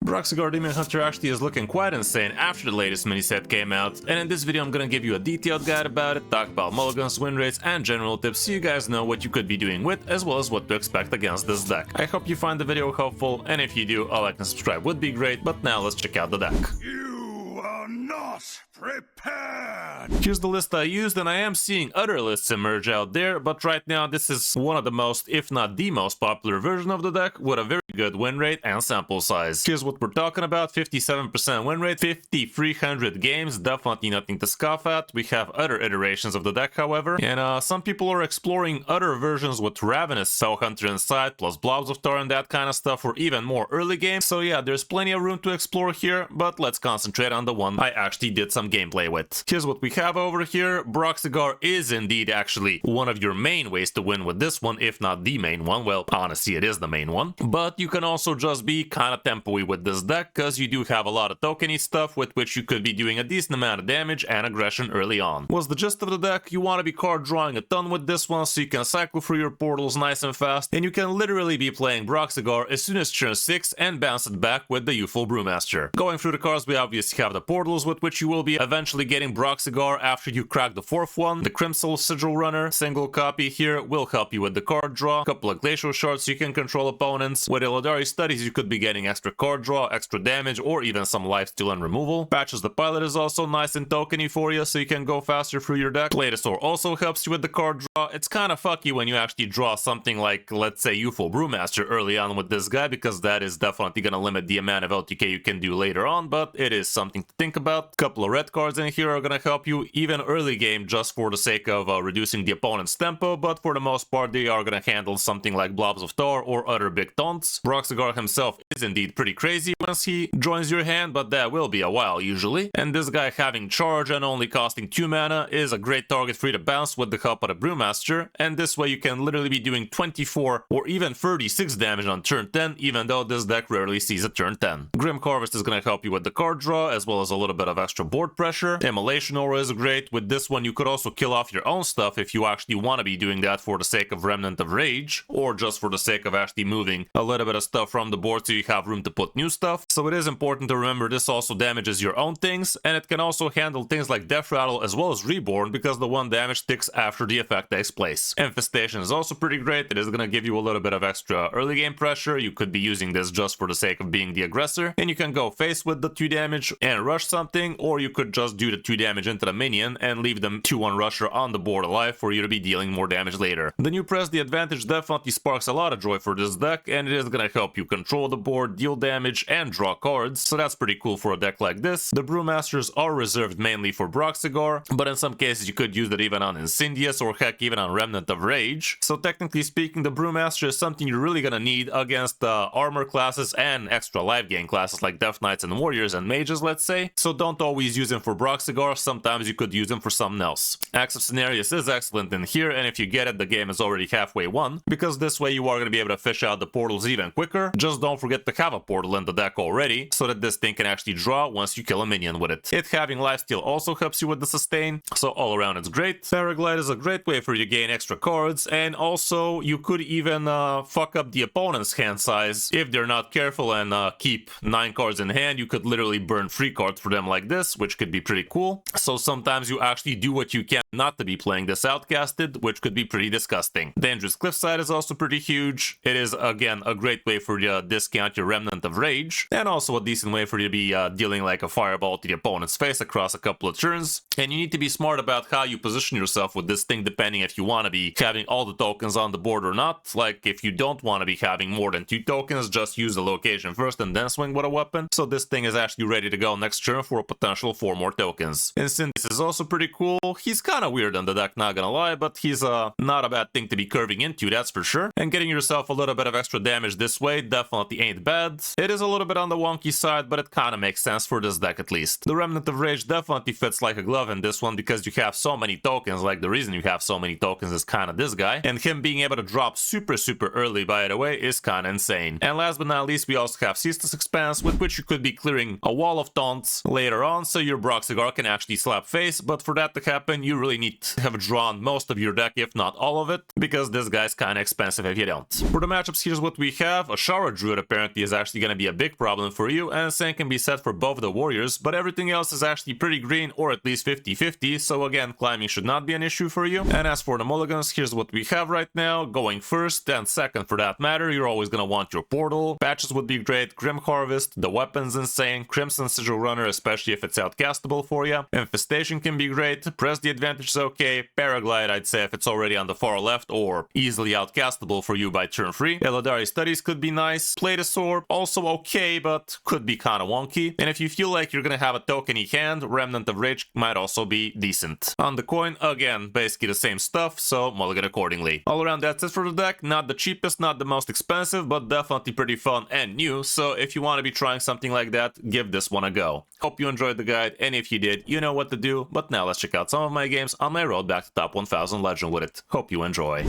Broxigar Demon Hunter actually is looking quite insane after the latest mini set came out, and in this video I'm gonna give you a detailed guide about it, talk about mulligans, win rates, and general tips so you guys know what you could be doing with, as well as what to expect against this deck. I hope you find the video helpful, and if you do, a like and subscribe would be great, but now let's check out the deck. You are not prepared! Here's the list I used, and I am seeing other lists emerge out there, but right now this is one of the most, if not the most popular version of the deck, with a very good win rate and sample size. Here's what we're talking about: 57% win rate, 5,300 games, definitely nothing to scoff at. We have other iterations of the deck, however, and some people are exploring other versions with Ravenous Cell Hunter inside, plus Blobs of Tar and that kind of stuff for even more early game. So yeah, there's plenty of room to explore here, but let's concentrate on the one I actually did some gameplay with. Here's what we have over here. Broxigar is indeed actually one of your main ways to win with this one, if not the main one. Well, honestly, it is the main one, but you can also just be kind of tempo-y with this deck, because you do have a lot of tokeny stuff with which you could be doing a decent amount of damage and aggression early on. What's the gist of the deck? You want to be card drawing a ton with this one, so you can cycle through your portals nice and fast, and you can literally be playing Broxigar as soon as turn 6 and bounce it back with the Youthful Brewmaster. Going through the cards, we obviously have the portals with which you will be eventually getting Broxigar after you crack the 4th one. The Crimson Sigil Runner, single copy here, will help you with the card draw. A couple of Glacial Shards so you can control opponents. With Illidari Studies, you could be getting extra card draw, extra damage, or even some lifesteal and removal. Patches the Pilot is also nice and tokeny for you, so you can go faster through your deck. Playdosaur also helps you with the card draw. It's kind of fucky when you actually draw something like, let's say, Youthful Brewmaster early on with this guy, because that is definitely going to limit the amount of LTK you can do later on, but it is something to think about. A couple of red cards in here are going to help you even early game, just for the sake of reducing the opponent's tempo, but for the most part they are going to handle something like Blobs of Tar or other big taunts. Broxigar himself is indeed pretty crazy once he joins your hand, but that will be a while usually. And this guy having charge and only costing 2 mana is a great target for you to bounce with the help of the Brewmaster, and this way you can literally be doing 24 or even 36 damage on turn 10, even though this deck rarely sees a turn 10. Grim Harvest is going to help you with the card draw, as well as a little bit of extra board pressure. Immolation Aura is great. With this one you could also kill off your own stuff if you actually want to be doing that for the sake of Remnant of Rage, or just for the sake of actually moving a little bit of stuff from the board so you have room to put new stuff. So it is important to remember this also damages your own things, and it can also handle things like Death Rattle as well as Reborn, because the 1 damage sticks after the effect takes place. Infestation is also pretty great. It is going to give you a little bit of extra early game pressure. You could be using this just for the sake of being the aggressor, and you can go face with the 2 damage and rush something, or you could just do the 2 damage into the minion and leave them 2-1 rusher on the board alive for you to be dealing more damage later. The new Press the Advantage definitely sparks a lot of joy for this deck, and it is going to help you control the board, deal damage, and draw cards, so that's pretty cool for a deck like this. The Brewmasters are reserved mainly for Broxigar, but in some cases you could use it even on Incendious, or heck, even on Remnant of Rage. So technically speaking, the Brewmaster is something you're really gonna need against armor classes and extra life gain classes like Death Knights and Warriors and Mages, let's say. So don't always use him for Broxigar, sometimes you could use him for something else. Axe of Cenarius is excellent in here, and if you get it, the game is already halfway won, because this way you are going to be able to fish out the portals even quicker. Just don't forget to have a portal in the deck already, so that this thing can actually draw once you kill a minion with it. It having lifesteal also helps you with the sustain, so all around it's great. Paraglide is a great way for you to gain extra cards, and also you could even fuck up the opponent's hand size if they're not careful and keep 9 cards in hand. You could literally burn 3 cards for them like this, which could be pretty cool. So sometimes you actually do what you can not to be playing this outcasted, which could be pretty disgusting. Dangerous Cliffside is also pretty huge. It is again a great way for you to discount your Remnant of Rage, and also a decent way for you to be dealing like a fireball to the opponent's face across a couple of turns. And you need to be smart about how you position yourself with this thing, depending if you want to be having all the tokens on the board or not. Like if you don't want to be having more than 2 tokens, just use the location first and then swing with a weapon, so this thing is actually ready to go next turn for a potential 4 more tokens. Incendious is also pretty cool. He's kind of weird in the deck, not gonna lie, but he's not a bad thing to be curving into, that's for sure. And getting yourself a little bit of extra damage this way definitely ain't bad. It is a little bit on the wonky side, but it kind of makes sense for this deck at least. The Remnant of Rage definitely fits like a glove in this one, because you have so many tokens. Like the reason you have so many tokens is kind of this guy, and him being able to drop super early, by the way, is kind of insane. And last but not least, we also have Ceaseless Expanse, with which you could be clearing a wall of taunts later on, so your Broxigar Broxigar can actually slap face, but for that to happen, you really need to have drawn most of your deck, if not all of it, because this guy's kinda expensive if you don't. For the matchups, here's what we have. A Shower Druid apparently is actually gonna be a big problem for you, and same can be said for both the Warriors, but everything else is actually pretty green, or at least 50-50, so again, climbing should not be an issue for you. And as for the mulligans, here's what we have right now. Going first and second for that matter, you're always gonna want your Portal. Patches would be great, Grim Harvest, the weapon's insane, Crimson Sigil Runner, especially if it's outcastable for you. Infestation can be great, Press the Advantage is okay, Paraglide I'd say if it's already on the far left or easily outcastable for you by turn 3. Eladari Studies could be nice, Play the Sword, also okay, but could be kinda wonky. And if you feel like you're gonna have a tokeny hand, Remnant of Rage might also be decent. On the coin, again, basically the same stuff, so mulligan accordingly. All around that's it for the deck, not the cheapest, not the most expensive, but definitely pretty fun and new, so if you want to be trying something like that, give this one a go. Hope you enjoyed the guide, and if you did, you know what to do, but now let's check out some of my games on my road back to top 1000 Legend with it. Hope you enjoy.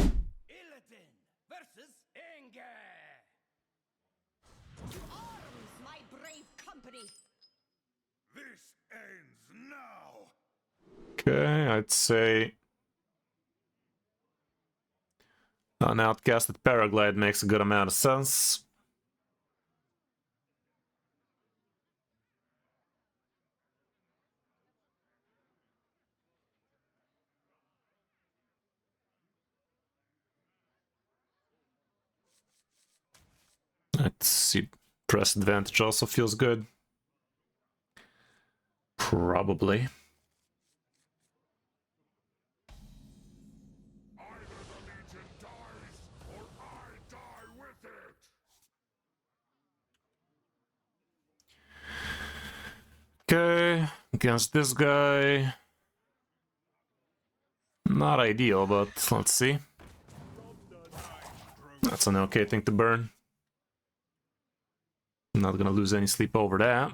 Okay, I'd say an outcasted Paraglide makes a good amount of sense. Let's see, Press Advantage also feels good. Probably. Okay, against this guy. Not ideal, but let's see. That's an okay thing to burn. I'm not gonna lose any sleep over that.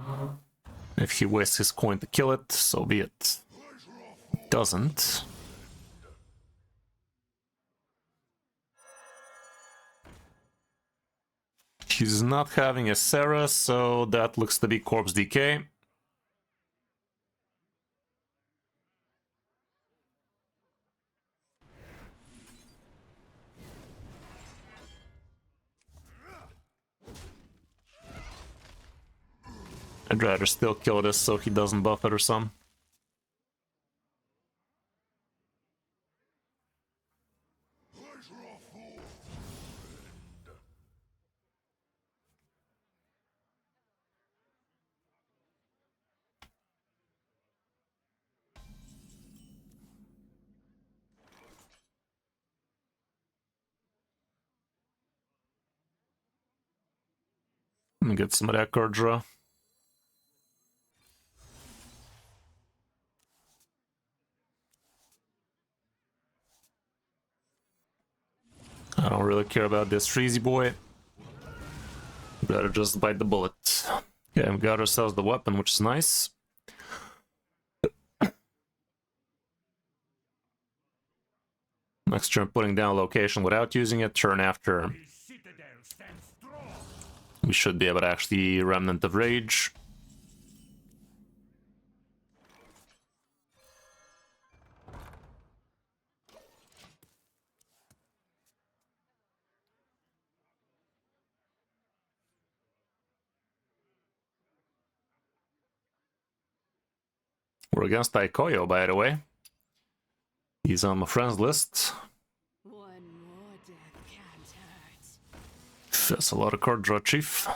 If he wastes his coin to kill it, so be it. Doesn't. He's not having a Sarah, so that looks to be Corpse Decay. I'd rather still kill this so he doesn't buff it or something. Let me get some of that card draw. I don't really care about this Freezy boy. Better just bite the bullet. Okay, we got ourselves the weapon, which is nice. Next turn, putting down location without using it. Turn after, we should be able to actually Remnant of Rage. We're against Taikoyo, by the way. He's on my friends list. One more death can't hurt. That's a lot of card draw, Chief.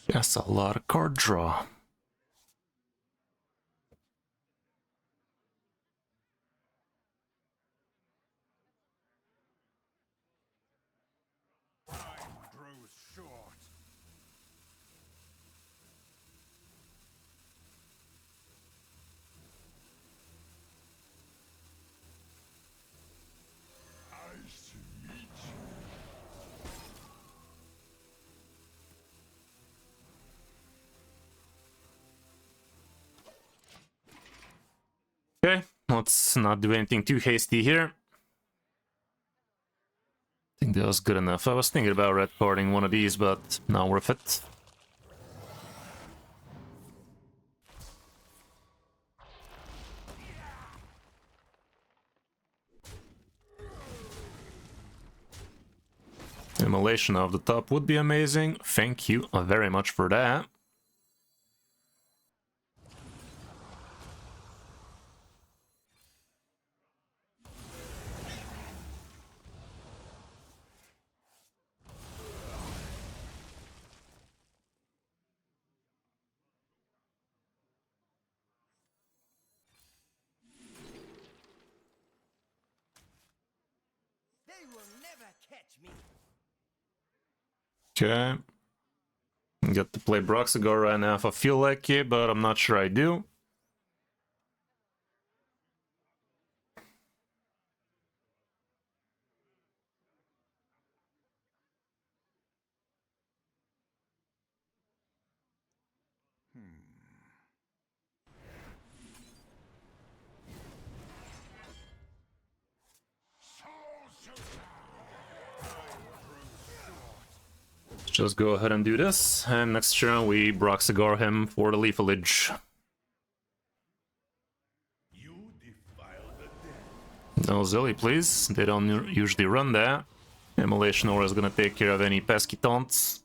That's a lot of card draw. Time grows short. Nice to meet you. Okay, let's not do anything too hasty here. I think that was good enough. I was thinking about red carding one of these, but not worth it. Immolation off the top would be amazing. Thank you very much for that. They will never catch me. Okay. Get to play Broxigar right now if I feel like it, but I'm not sure I do. Just go ahead and do this, and next turn we Broxigar him for the leafage. You defile the dead. No Zilly, please. They don't usually run that. Immolation Aura is gonna take care of any pesky taunts.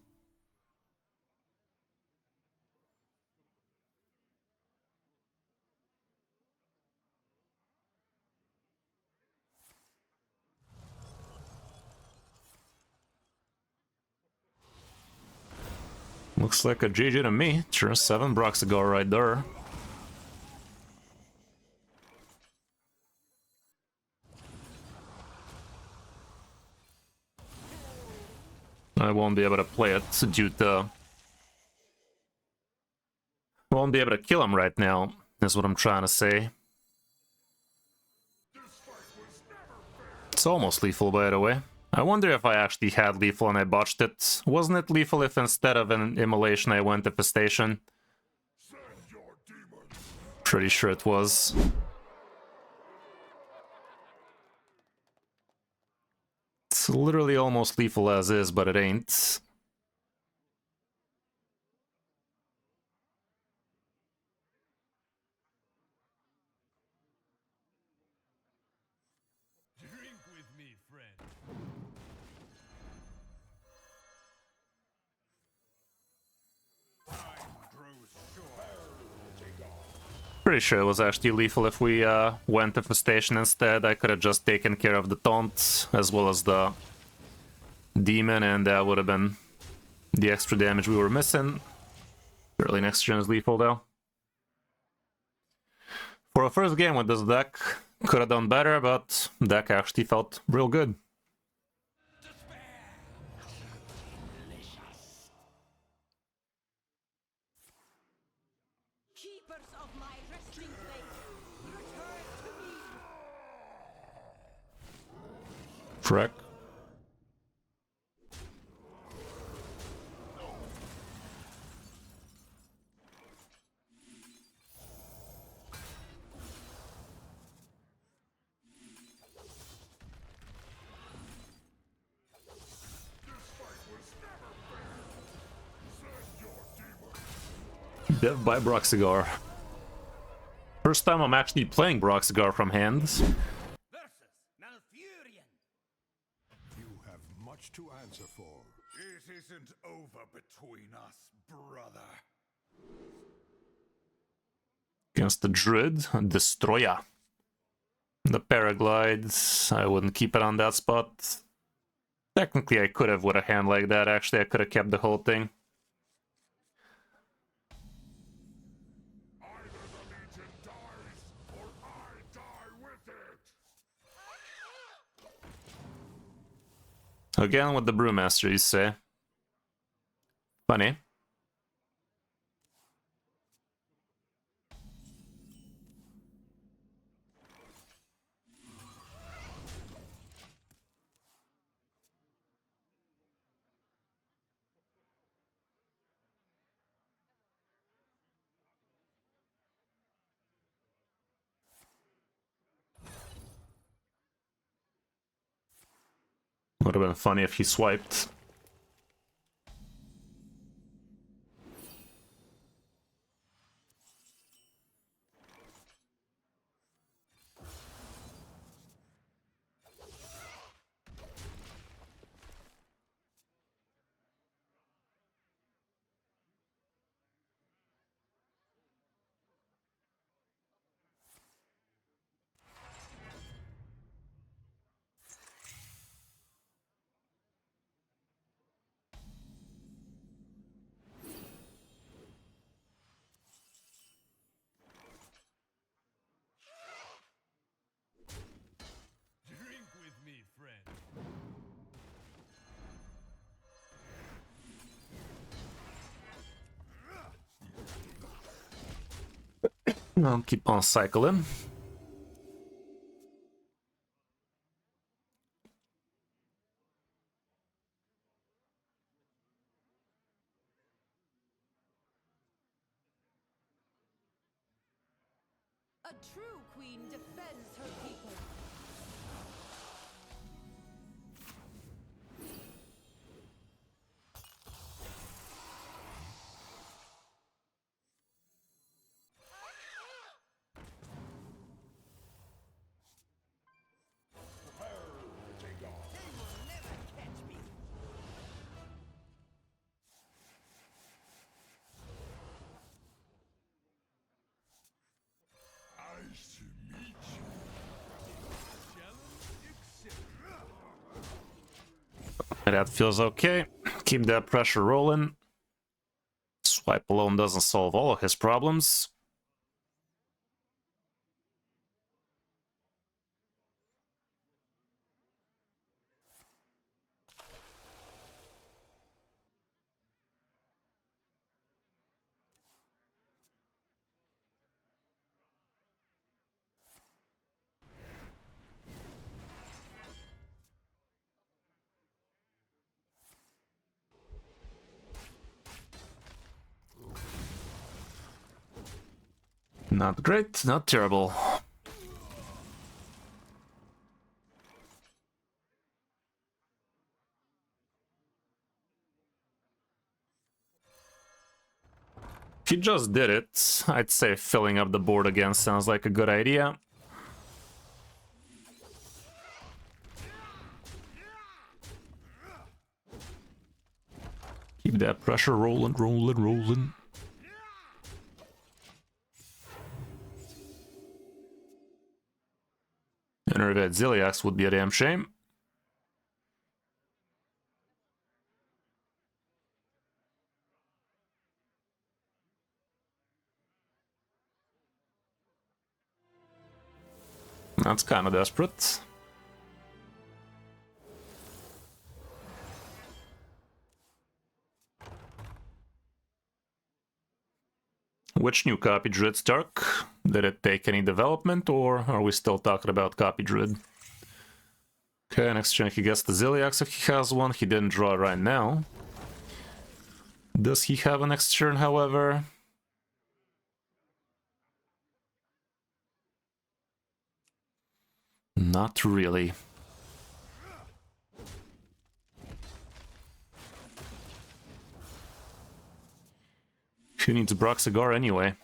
Looks like a GG to me. Turn 7 Broxigar right there. I won't be able to play it due to... Won't be able to kill him right now, is what I'm trying to say. It's almost lethal, by the way. I wonder if I actually had lethal and I botched it. Wasn't it lethal if instead of an immolation I went infestation? Pretty sure it was. It's literally almost lethal as is, but it ain't. Drink with me, friend. Time grows short. Pretty sure it was actually lethal if we went infestation instead. I could have just taken care of the taunt as well as the demon, and that would have been the extra damage we were missing. Early next turn is lethal though. For a first game with this deck, could have done better, but deck actually felt real good. Keepers of my resting place, return to me. Freck. Dev by Broxigar. First time I'm actually playing Broxigar from hand. Versus Malfurion. You have much to answer for. It isn't over between us, brother. Against the Druid, Destroya. The Paraglide, I wouldn't keep it on that spot. Technically I could have with a hand like that, actually I could have kept the whole thing. Again with the Brewmaster, you say? Funny. Would have been funny if he swiped. Drink with me, friend. I'll keep on cycling. A true queen defends her people. They will never catch me. Nice to meet you. Challenge accepted. That feels okay. Keep that pressure rolling. Swipe alone doesn't solve all of his problems. Not great, not terrible. If you just did it, I'd say filling up the board again sounds like a good idea. Keep that pressure rolling, rolling, rolling. Enervate Ziliax would be a damn shame. That's kind of desperate. Which new copy Druid Stark? Did it take any development, or are we still talking about copy Druid? Okay, next turn he gets the Ziliax if he has one. He didn't draw right now. Does he have a next turn, however? Not really. Who needs Broxigar anyway?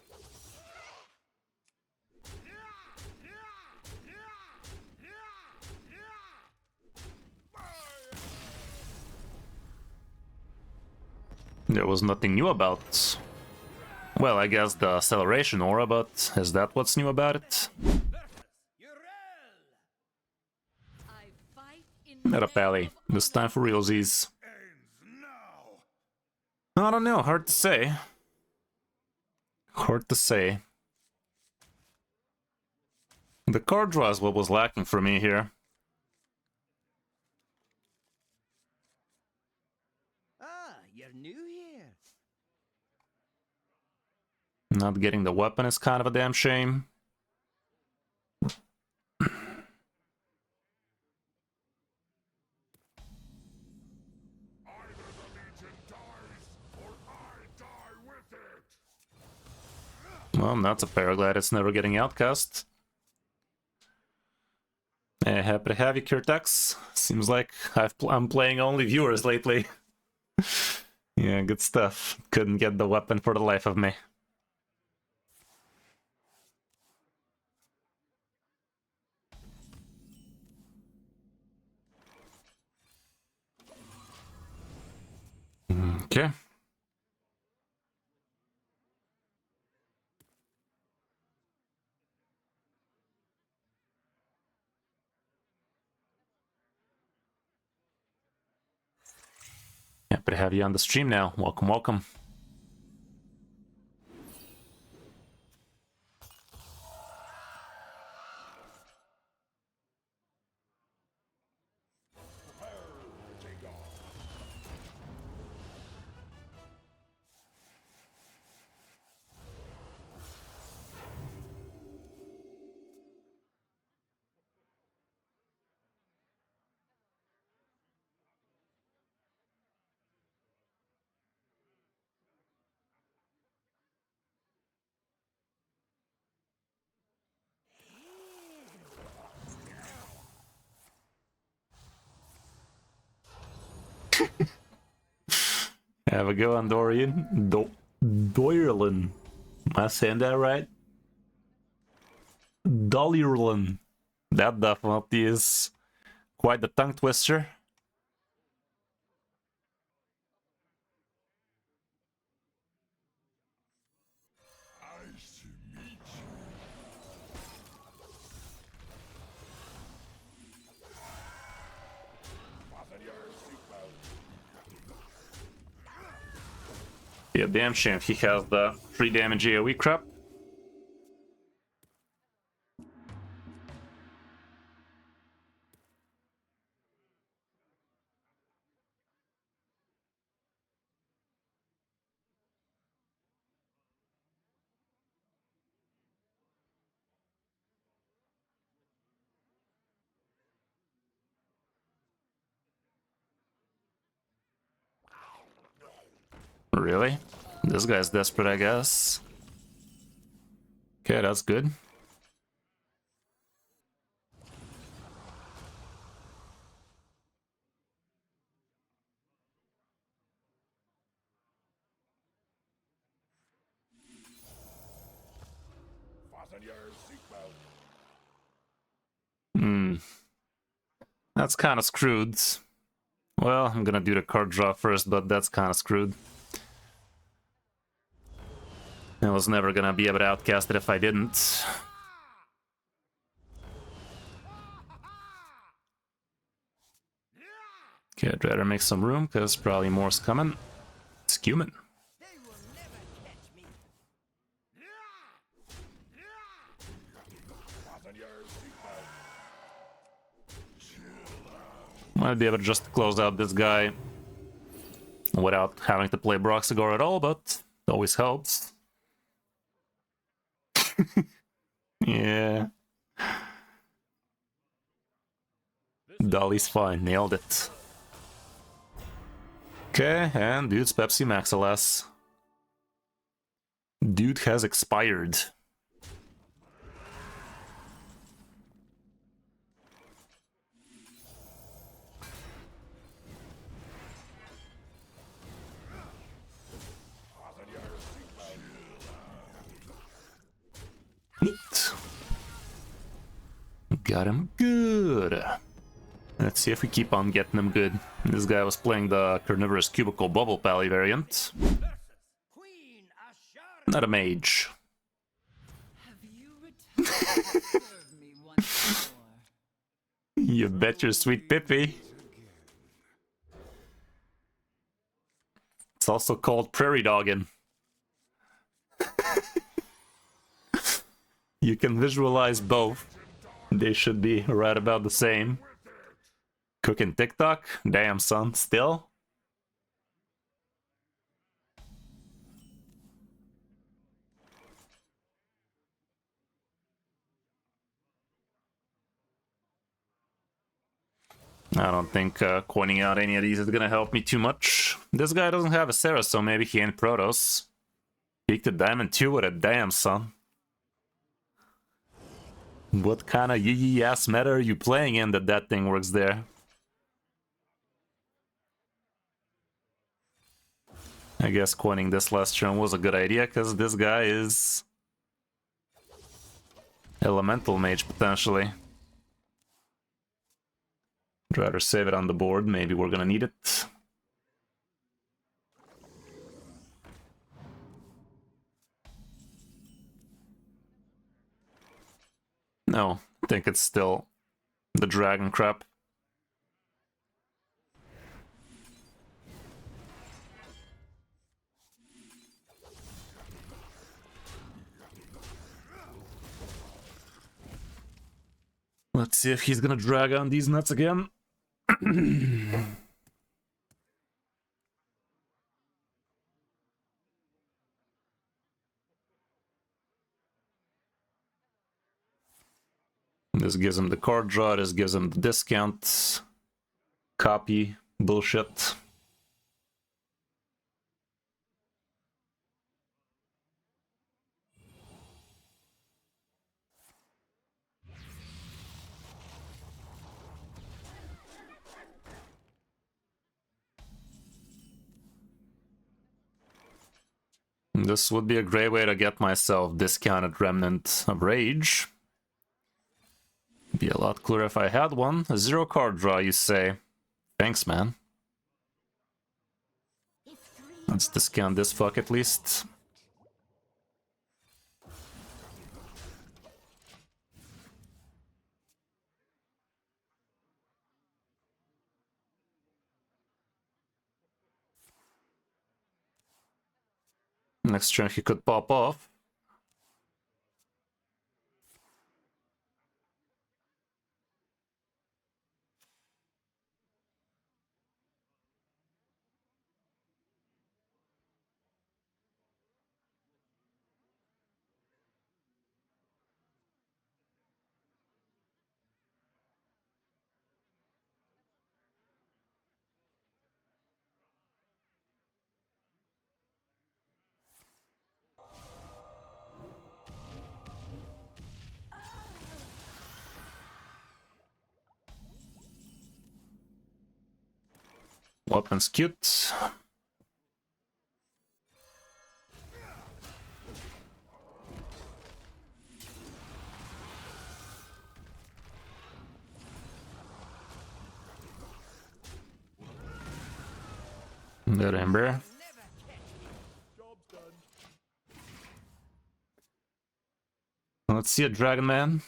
There was nothing new about... Well, I guess the acceleration aura, but is that what's new about it? I fight in Not a name pally. of This time for realsies. Ends now. I don't know, hard to say. Hard to say. The card draw is what was lacking for me here. new here. Not getting the weapon is kind of a damn shame. Either the Legion dies, or I die with it! Well, that's a paraglide. It's never getting outcast. Happy to have you, Kirtax. Seems like I'm playing only viewers lately. Yeah, good stuff. Couldn't get the weapon for the life of me. Okay. Happy to have you on the stream now. Welcome, welcome. Have a go on Dorian. Doirlin. Am I saying that right? Dollyrlin. That definitely is quite the tongue twister. Nice to meet you. Fasten your seatbelt. Yeah, damn shame he has the 3 damage AoE crap. Really? This guy's desperate, I guess. Okay, that's good. Fasten your seatbelt. That's kind of screwed. Well, I'm gonna do the card draw first, but that's kind of screwed. I was never gonna be able to outcast it if I didn't. Okay, I'd rather make some room, because probably more's coming. It's human. They will never catch me. Fasten your seatbelt. Might be able to just close out this guy without having to play Broxigar at all, but it always helps. Yeah. Dolly's fine, nailed it. Okay, and dude's Pepsi Max alas. Dude has expired. Fasten your seatbelt. Neat. Got him good. Let's see if we keep on getting him good. This guy was playing the Carnivorous Cubicle Bubble Pally variant. Queen Ashara. Not a mage. Have you returned to serve me once more? You bet your sweet Pippi. It's also called Prairie Dogging. You can visualize both. They should be right about the same. Cooking TikTok? Damn, son, still? I don't think coining out any of these is gonna help me too much. This guy doesn't have a Sarah, so maybe he ain't Protoss. Peaked at Diamond 2 with a damn, son. What kind of yee ass meta are you playing in that that thing works there? I guess coining this last turn was a good idea, because this guy is... Elemental Mage, potentially. I'd rather save it on the board, maybe we're gonna need it. No, I think it's still the dragon crap. Let's see if he's gonna drag on these nuts again. This gives him the card draw, this gives him the discount. Copy bullshit. This would be a great way to get myself discounted Remnant of Rage. Be a lot cooler if I had one. A 0 card draw, you say? Thanks, man. Let's discount this fuck at least. Next turn he could pop off. Weapon's cute. Good Ember. Let's see a Dragon Man.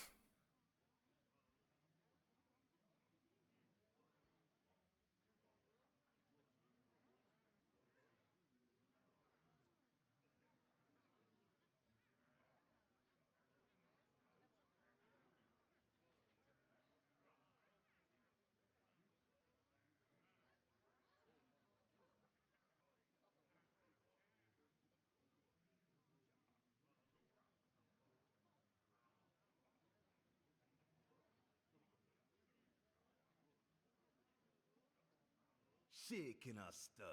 Shaking a stud.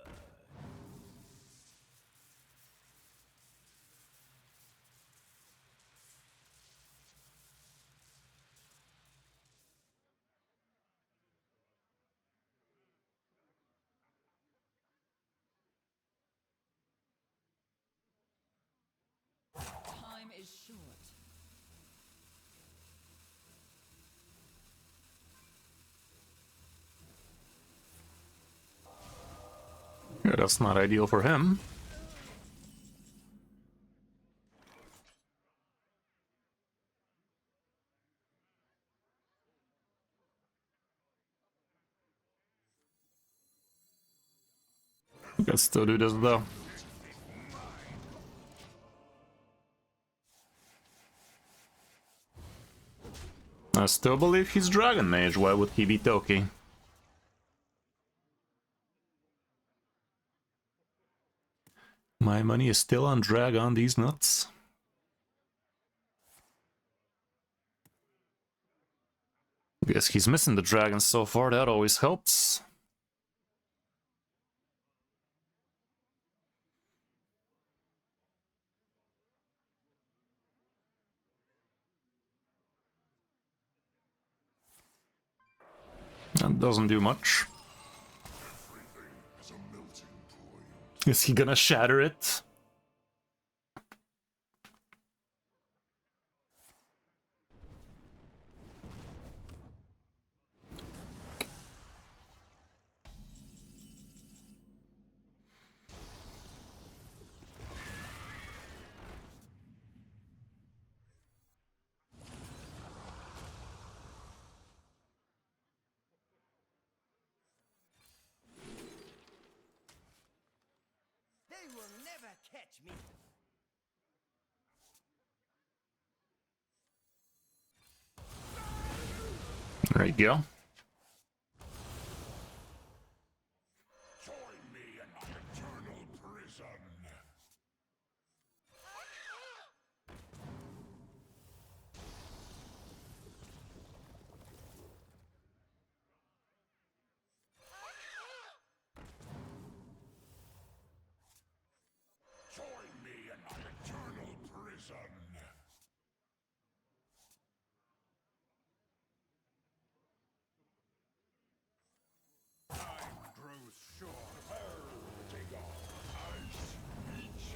Time is short. Yeah, that's not ideal for him. We can still do this though. I still believe he's Dragon Mage. Why would he be Toki? My money is still on drag on these nuts. Guess he's missing the dragons so far, that always helps. That doesn't do much. Is he gonna shatter it? They will never catch me. There you go. Join me in my eternal prison. Join me in my eternal prison. Time grows short. Take off. Ice reach.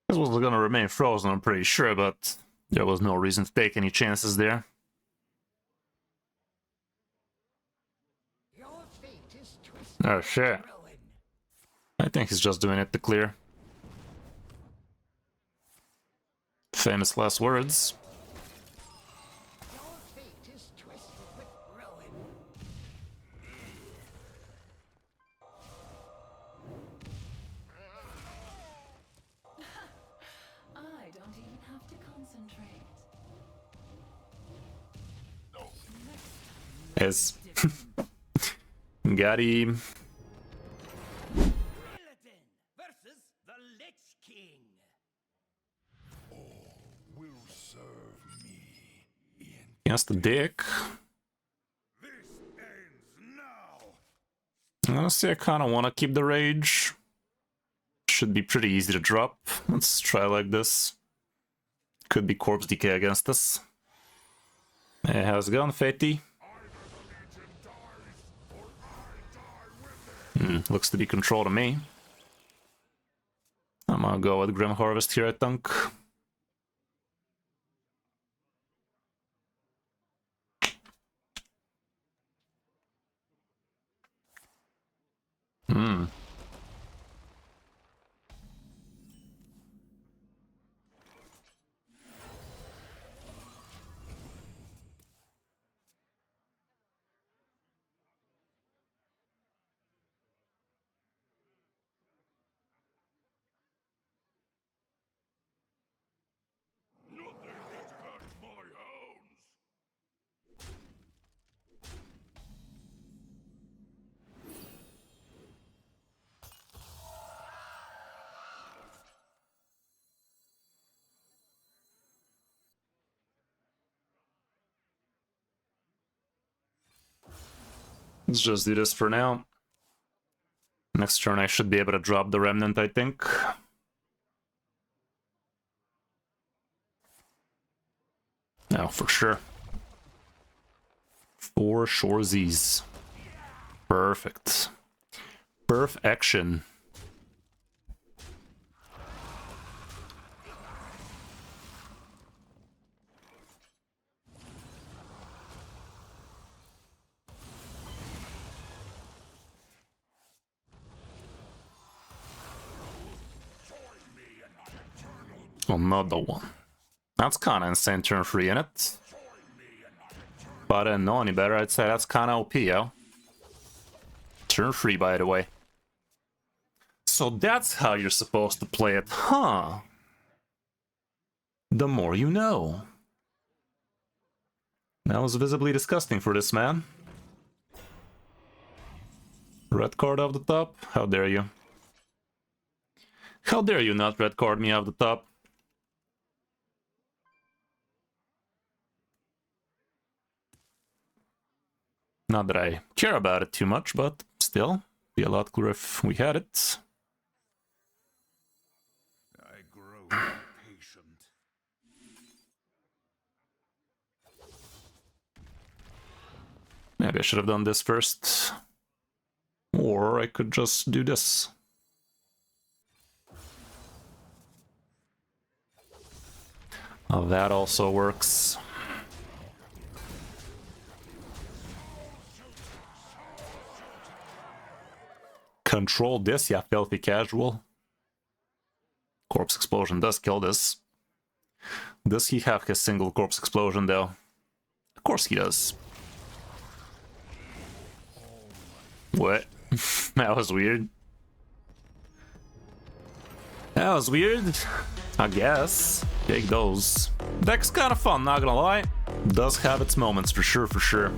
This was gonna remain frozen, I'm pretty sure, but there was no reason to take any chances there. Your fate is twisted. Oh shit. Ruin. I think he's just doing it to clear. Famous last words. Your fate is twisted with ruin. I don't even have to concentrate. As got him. Paladin versus the Lich King. Will serve me in. Against the dick. This ends now. Honestly, I kind of want to keep the rage. Should be pretty easy to drop. Let's try like this. Could be corpse decay against us. Hey, how's it going, Fatty? Looks to be control to me. I'm gonna go with Grim Harvest here, I think. Nothing has hurt my hounds. Let's just do this for now. Next turn I should be able to drop the Remnant, I think. Oh, for sure. For shoresies. Perfect. Perfection. Another one. That's kinda insane turn 3 in it. But I didn't know any better, I'd say that's kinda OP, yo. Turn 3, by the way. So that's how you're supposed to play it, huh? The more you know. That was visibly disgusting for this man. Red card off the top? How dare you? How dare you not red card me off the top? Not that I care about it too much, but still, be a lot cooler if we had it. I grow impatient. Maybe I should have done this first. Or I could just do this. Oh, that also works. Control this, yeah, filthy casual. Corpse explosion does kill this. Does he have his single corpse explosion though? Of course he does. What? That was weird. That was weird. I guess. Take those. Deck's kind of fun, not gonna lie. Does have its moments for sure, for sure.